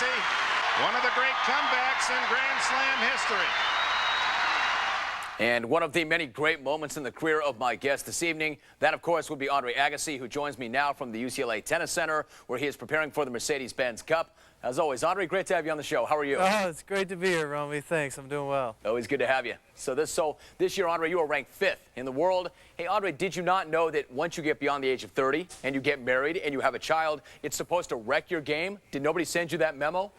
Agassi, one of the great comebacks in Grand Slam history. And one of the many great moments in the career of my guest this evening, that of course would be Rome Agassi, who joins me now from the UCLA Tennis Center, where he is preparing for the Mercedes-Benz Cup. As always, Rome, great to have you on the show. How are you? Oh, it's great to be here, Romy. Thanks. I'm doing well. Always good to have you. So this year, Rome, you are ranked 5th in the world. Hey, Rome, did you not know that once you get beyond the age of 30 and you get married and you have a child, it's supposed to wreck your game? Did nobody send you that memo?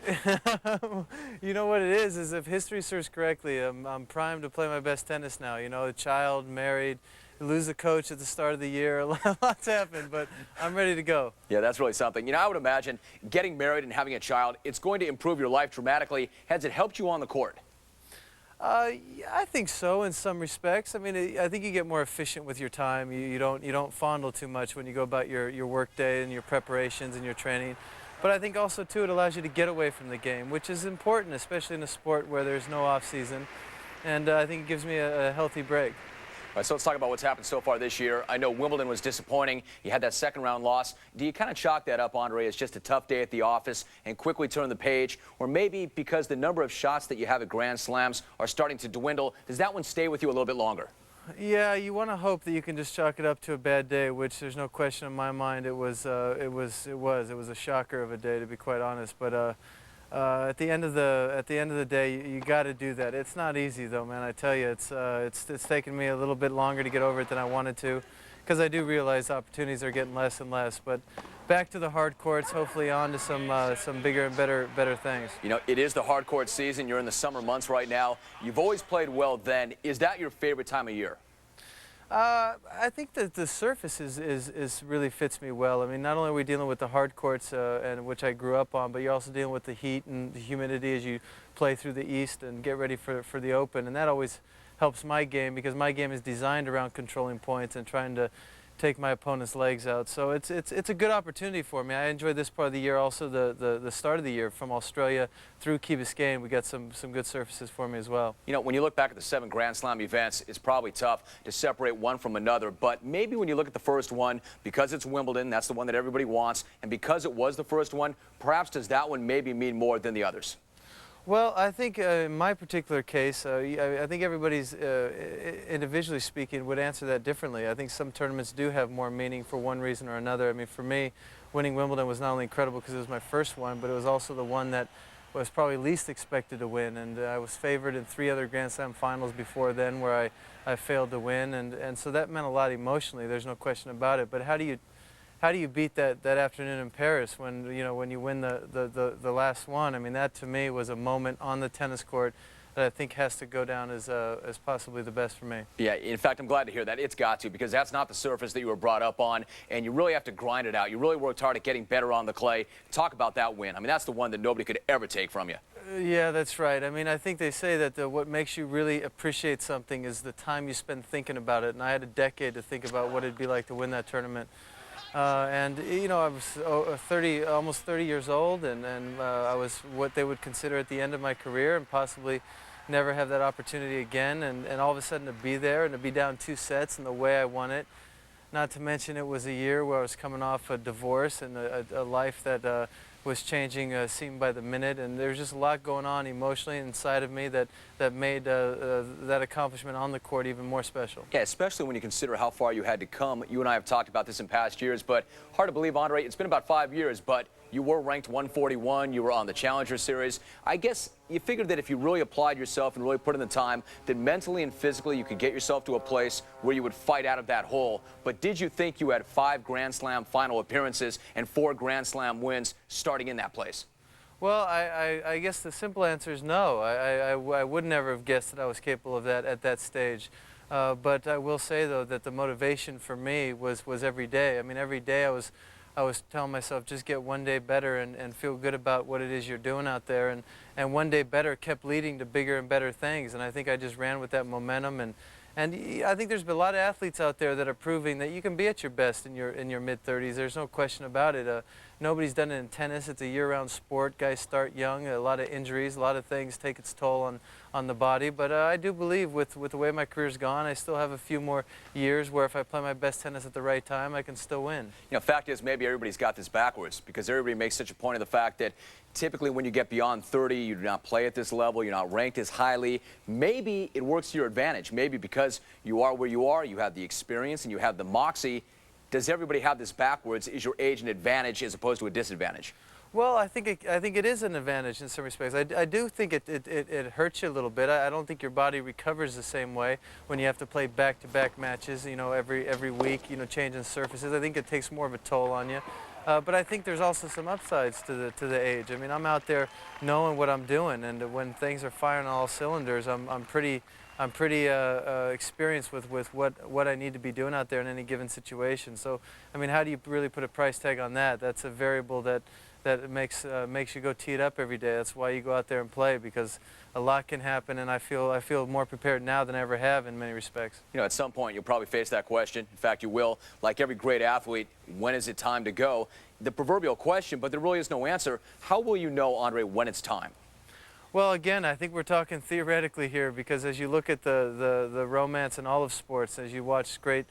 You know what it is if history serves correctly, I'm primed to play my best tennis now. You know, a child, married, lose a coach at the start of the year. A lot's happened, but I'm ready to go. Yeah, that's really something. You know, I would imagine getting married and having a child, it's going to improve your life dramatically. Has it helped you on the court? I think so in some respects. I mean, I think you get more efficient with your time. You don't fondle too much when you go about your work day and your preparations and your training. But I think also, too, it allows you to get away from the game, which is important, especially in a sport where there's no off-season. And I think it gives me a healthy break. All right, so let's talk about what's happened so far this year. I know Wimbledon was disappointing. You had that second-round loss. Do you kind of chalk that up, Rome, as just a tough day at the office and quickly turn the page? Or maybe because the number of shots that you have at Grand Slams are starting to dwindle, does that one stay with you a little bit longer? Yeah, you want to hope that you can just chalk it up to a bad day, which there's no question in my mind it was a shocker of a day, to be quite honest. But at the end of the day, you got to do that. It's not easy though, man. I tell you, it's taken me a little bit longer to get over it than I wanted to, because I do realize opportunities are getting less and less. But back to the hard courts, hopefully on to some bigger and better things. You know, it is the hard court season. You're in the summer months right now. You've always played well then. Is that your favorite time of year? I think that the surface is really fits me well. I mean, not only are we dealing with the hard courts, and which I grew up on, but you're also dealing with the heat and the humidity as you play through the East and get ready for the Open, and that always helps my game, because my game is designed around controlling points and trying to take my opponent's legs out. So it's a good opportunity for me. I enjoy this part of the year, also the start of the year from Australia through Key Biscayne. We got some good surfaces for me as well. You know, when you look back at the 7 Grand Slam events, it's probably tough to separate one from another. But maybe when you look at the first one, because it's Wimbledon, that's the one that everybody wants, and because it was the first one, perhaps does that one maybe mean more than the others? Well, I think in my particular case, I think everybody's, individually speaking, would answer that differently. I think some tournaments do have more meaning for one reason or another. I mean, for me, winning Wimbledon was not only incredible because it was my first one, but it was also the one that was probably least expected to win. And I was favored in 3 other Grand Slam finals before then where I failed to win. And so that meant a lot emotionally, there's no question about it. But how do you beat that afternoon in Paris when you win the last one? I mean, that to me was a moment on the tennis court that I think has to go down as possibly the best for me. Yeah, in fact, I'm glad to hear that. It's got to, because that's not the surface that you were brought up on, and you really have to grind it out. You really worked hard at getting better on the clay. Talk about that win. I mean, that's the one that nobody could ever take from you. Yeah, that's right. I mean, I think they say that what makes you really appreciate something is the time you spend thinking about it, and I had a decade to think about what it'd be like to win that tournament. And you know, I was almost 30 years old, and I was what they would consider at the end of my career, and possibly never have that opportunity again. And all of a sudden to be there and to be down 2 sets and the way I won it. Not to mention it was a year where I was coming off a divorce and a life that was changing seemed by the minute, and there's just a lot going on emotionally inside of me that made that accomplishment on the court even more special. Yeah, especially when you consider how far you had to come. You and I have talked about this in past years, but hard to believe, Rome, it's been about 5 years, but you were ranked 141, you were on the Challenger Series. I guess you figured that if you really applied yourself and really put in the time, that mentally and physically you could get yourself to a place where you would fight out of that hole. But did you think you had 5 Grand Slam final appearances and 4 Grand Slam wins starting in that place? Well, I guess the simple answer is no. I would never have guessed that I was capable of that at that stage. But I will say, though, that the motivation for me was every day. I mean, every day I was telling myself, just get one day better and feel good about what it is you're doing out there. And one day better kept leading to bigger and better things. And I think I just ran with that momentum. And I think there's been a lot of athletes out there that are proving that you can be at your best in your mid-30s. There's no question about it. Nobody's done it in tennis. It's a year-round sport. Guys start young. A lot of injuries, a lot of things take its toll on the body. But I do believe with the way my career's gone, I still have a few more years where if I play my best tennis at the right time, I can still win. You know, fact is, maybe everybody's got this backwards because everybody makes such a point of the fact that typically when you get beyond 30, you do not play at this level, you're not ranked as highly. Maybe it works to your advantage. Maybe because you are where you are, you have the experience and you have the moxie. Does everybody have this backwards? Is your age an advantage as opposed to a disadvantage? Well, I think it is an advantage in some respects. I do think it hurts you a little bit. I don't think your body recovers the same way when you have to play back-to-back matches, you know, every week, you know, changing surfaces. I think it takes more of a toll on you. But I think there's also some upsides to the age. I mean, I'm out there knowing what I'm doing, and when things are firing on all cylinders, I'm pretty experienced with what I need to be doing out there in any given situation. So, I mean, how do you really put a price tag on that? That's a variable that makes you go tee it up every day. That's why you go out there and play, because a lot can happen, and I feel more prepared now than I ever have in many respects. You know, at some point you'll probably face that question. In fact, you will. Like every great athlete, when is it time to go? The proverbial question, but there really is no answer. How will you know, Andre, when it's time? Well, again, I think we're talking theoretically here, because as you look at the romance in all of sports, as you watch great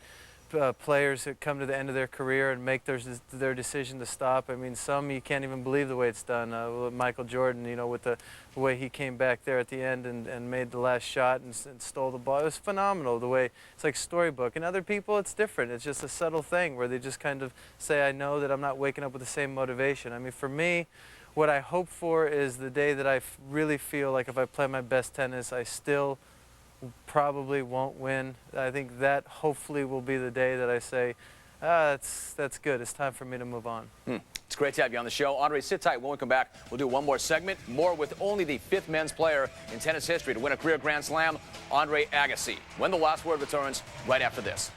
players that come to the end of their career and make their decision to stop. I mean, some you can't even believe the way it's done. Michael Jordan, you know, with the way he came back there at the end and made the last shot and stole the ball. It was phenomenal, the way, it's like storybook. And other people, it's different. It's just a subtle thing where they just kind of say, I know that I'm not waking up with the same motivation. I mean, for me, what I hope for is the day that I really feel like if I play my best tennis, I still probably won't win. I think that hopefully will be the day that I say, that's good. It's time for me to move on. It's great to have you on the show. Andre, sit tight. When we come back, we'll do one more segment, more with only the 5th men's player in tennis history to win a career Grand Slam, Rome Agassi. When the last word returns, right after this.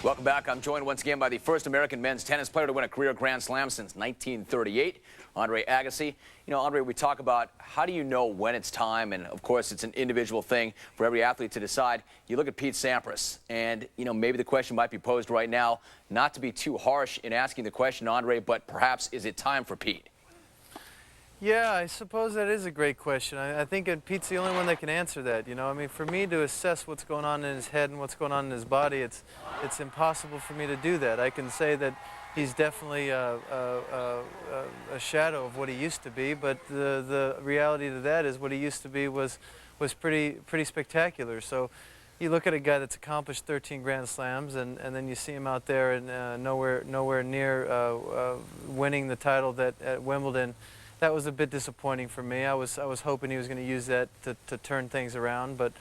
Welcome back. I'm joined once again by the first American men's tennis player to win a career Grand Slam since 1938, Rome Agassi. You know, Andre, we talk about how do you know when it's time, and of course it's an individual thing for every athlete to decide. You look at Pete Sampras, and you know, maybe the question might be posed right now, not to be too harsh in asking the question, Andre, but perhaps is it time for Pete? Yeah, I suppose that is a great question. I think Pete's the only one that can answer that. You know, I mean, for me to assess what's going on in his head and what's going on in his body, it's impossible for me to do that. I can say that he's definitely a shadow of what he used to be, but the reality to that is what he used to be was pretty spectacular. So you look at a guy that's accomplished 13 Grand Slams, and then you see him out there and nowhere near winning the title at Wimbledon. That was a bit disappointing for me. I was hoping he was going to use that to turn things around, but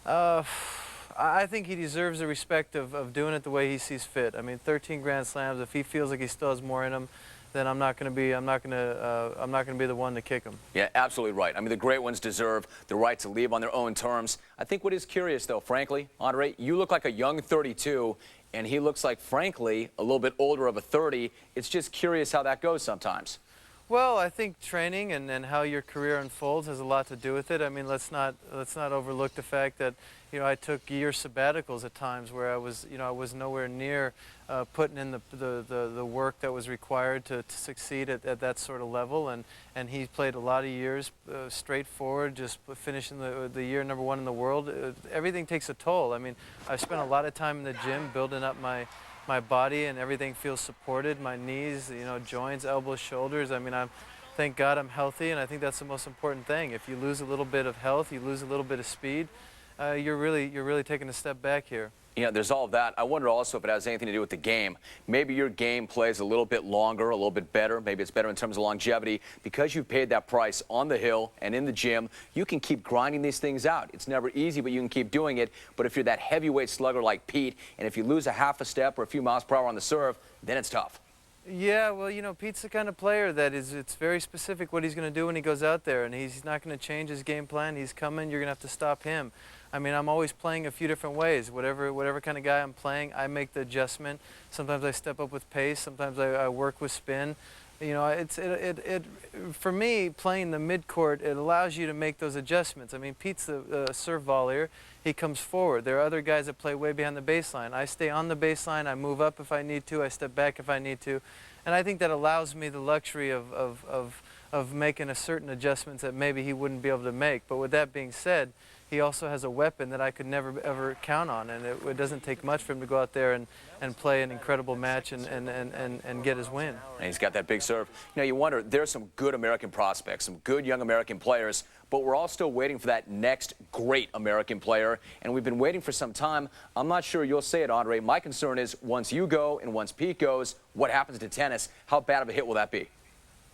I think he deserves the respect of doing it the way he sees fit. I mean, 13 Grand Slams. If he feels like he still has more in him, then I'm not going to be the one to kick him. Yeah, absolutely right. I mean, the great ones deserve the right to leave on their own terms. I think what is curious, though, frankly, Andre, you look like a young 32, and he looks like, frankly, a little bit older of a 30. It's just curious how that goes sometimes. Well, I think training and how your career unfolds has a lot to do with it. I mean, let's not overlook the fact that, you know, I took year sabbaticals at times where I was nowhere near putting in the work that was required to succeed at that sort of level, and he played a lot of years straightforward, just finishing the year #1 in the world. Everything takes a toll. I mean, I've spent a lot of time in the gym building up my body, and everything feels supported. My knees, you know, joints, elbows, shoulders. I mean, thank God I'm healthy, and I think that's the most important thing. If you lose a little bit of health, you lose a little bit of speed, you're really taking a step back here. You know, there's all of that. I wonder also if it has anything to do with the game. Maybe your game plays a little bit longer, a little bit better. Maybe it's better in terms of longevity. Because you've paid that price on the hill and in the gym, you can keep grinding these things out. It's never easy, but you can keep doing it. But if you're that heavyweight slugger like Pete, and if you lose a half a step or a few miles per hour on the serve, then it's tough. Yeah, well, you know, Pete's the kind of player that it's very specific what he's going to do when he goes out there, and he's not going to change his game plan. He's coming, you're going to have to stop him. I mean, I'm always playing a few different ways. Whatever kind of guy I'm playing, I make the adjustment. Sometimes I step up with pace, sometimes I work with spin. You know, for me, playing the midcourt, it allows you to make those adjustments. I mean, Pete's the serve volleyer. He comes forward. There are other guys that play way behind the baseline. I stay on the baseline. I move up if I need to. I step back if I need to. And I think that allows me the luxury of making a certain adjustments that maybe he wouldn't be able to make. But with that being said, he also has a weapon that I could never ever count on, and it doesn't take much for him to go out there and play an incredible match and get his win. And he's got that big serve. You know, you wonder, there's some good American prospects, some good young American players, but we're all still waiting for that next great American player, and we've been waiting for some time. I'm not sure you'll say it, Andre. My concern is once you go and once Pete goes, what happens to tennis? How bad of a hit will that be?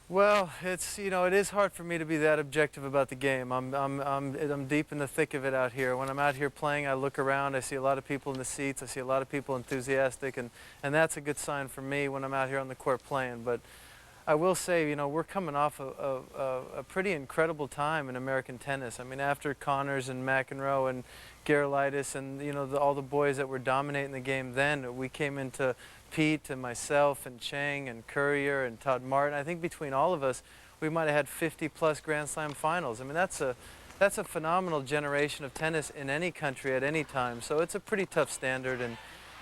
Well, you know, it is hard for me to be that objective about the game. I'm deep in the thick of it out here. When I'm out here playing, I look around, I see a lot of people in the seats, I see a lot of people enthusiastic, and that's a good sign for me when I'm out here on the court playing. But I will say, you know, we're coming off a pretty incredible time in American tennis. I mean, after Connors and McEnroe and Gerulaitis and, you know, all the boys that were dominating the game then, we came into Pete and myself and Chang and Courier and Todd Martin. I think between all of us, we might have had 50+ Grand Slam finals. I mean, that's a phenomenal generation of tennis in any country at any time. So it's a pretty tough standard.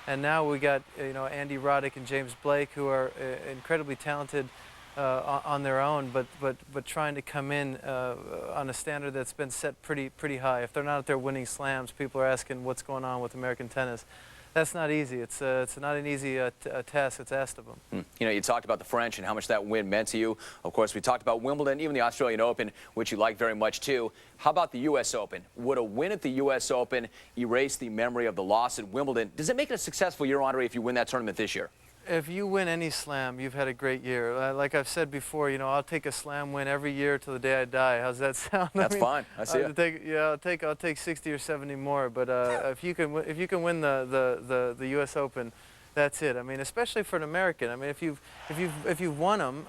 And now we got, you know, Andy Roddick and James Blake, who are incredibly talented on their own, but trying to come in on a standard that's been set pretty high. If they're not out there winning slams, people are asking what's going on with American tennis. That's not easy. It's not an easy task that's asked of them. You know, you talked about the French and how much that win meant to you. Of course, we talked about Wimbledon, even the Australian Open, which you like very much too. How about the U.S. Open? Would a win at the U.S. Open erase the memory of the loss at Wimbledon? Does it make it a successful year, Andre, if you win that tournament this year? If you win any slam, you've had a great year. Like I've said before, you know, I'll take a slam win every year till the day I die. How's that sound? That's fine. I see it. I'll take 60 or 70 more. But if you can win the U.S. Open, that's it. I mean, especially for an American. I mean, if you've won them,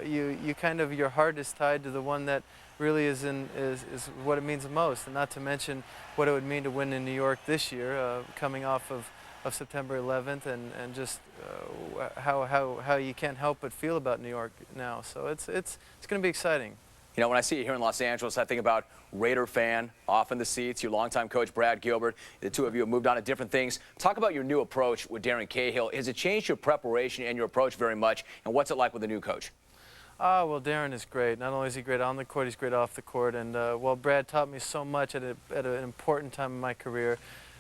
you kind of, your heart is tied to the one that really is what it means the most, and not to mention what it would mean to win in New York this year, coming off of September 11th, and just how you can't help but feel about New York now. So it's going to be exciting. You know, when I see you here in Los Angeles, I think about Raider fan, off in the seats, your longtime coach Brad Gilbert. The two of you have moved on to different things. Talk about your new approach with Darren Cahill. Has it changed your preparation and your approach very much, and what's it like with the new coach? Well, Darren is great. Not only is he great on the court, he's great off the court. And well, Brad taught me so much at an important time in my career.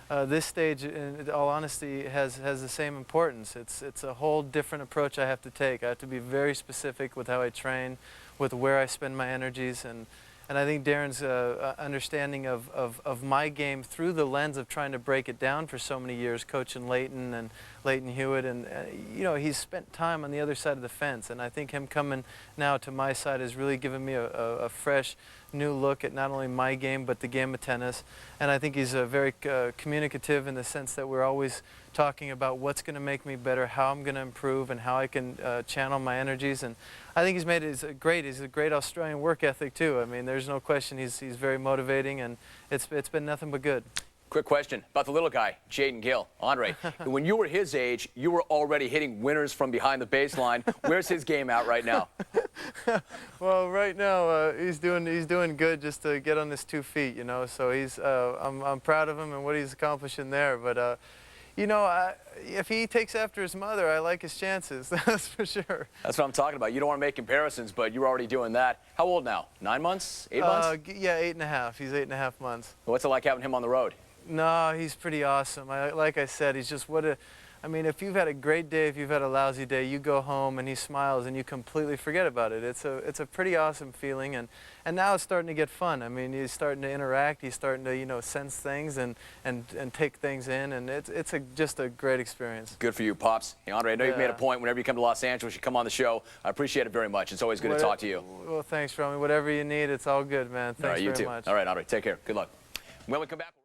This stage, in all honesty, has the same importance. It's a whole different approach I have to take. I have to be very specific with how I train, with where I spend my energies, and I think Darren's understanding of my game through the lens of trying to break it down for so many years, coaching Leighton and Leighton Hewitt, and you know, he's spent time on the other side of the fence, and I think him coming now to my side has really given me a fresh new look at not only my game but the game of tennis. And I think he's very communicative in the sense that we're always talking about what's going to make me better, how I'm going to improve, and how I can channel my energies. And I think he's made it he's a great Australian work ethic too. I mean, there's no question he's very motivating, and it's been nothing but good. Quick question about the little guy, Jaden Gill. Andre, when you were his age, you were already hitting winners from behind the baseline. Where's his game out right now? Well, right now he's doing good just to get on his 2 feet, you know. So I'm proud of him and what he's accomplishing there. But you know, if he takes after his mother, I like his chances. That's for sure. That's what I'm talking about. You don't want to make comparisons, but you're already doing that. How old now? 9 months? 8 months? Yeah, 8.5. He's 8.5 months. What's it like having him on the road? No, he's pretty awesome. Like I said, he's just I mean, if you've had a great day, if you've had a lousy day, you go home and he smiles and you completely forget about it. It's a pretty awesome feeling, and now it's starting to get fun. I mean, he's starting to interact. He's starting to, you know, sense things and take things in, and it's just a great experience. Good for you, Pops. Hey, Andre, I know you've made a point whenever you come to Los Angeles, you come on the show. I appreciate it very much. It's always good to talk to you. Well, thanks, Romy. Whatever you need, it's all good, man. Thanks very much. All right, Andre, take care. Good luck. When we come back.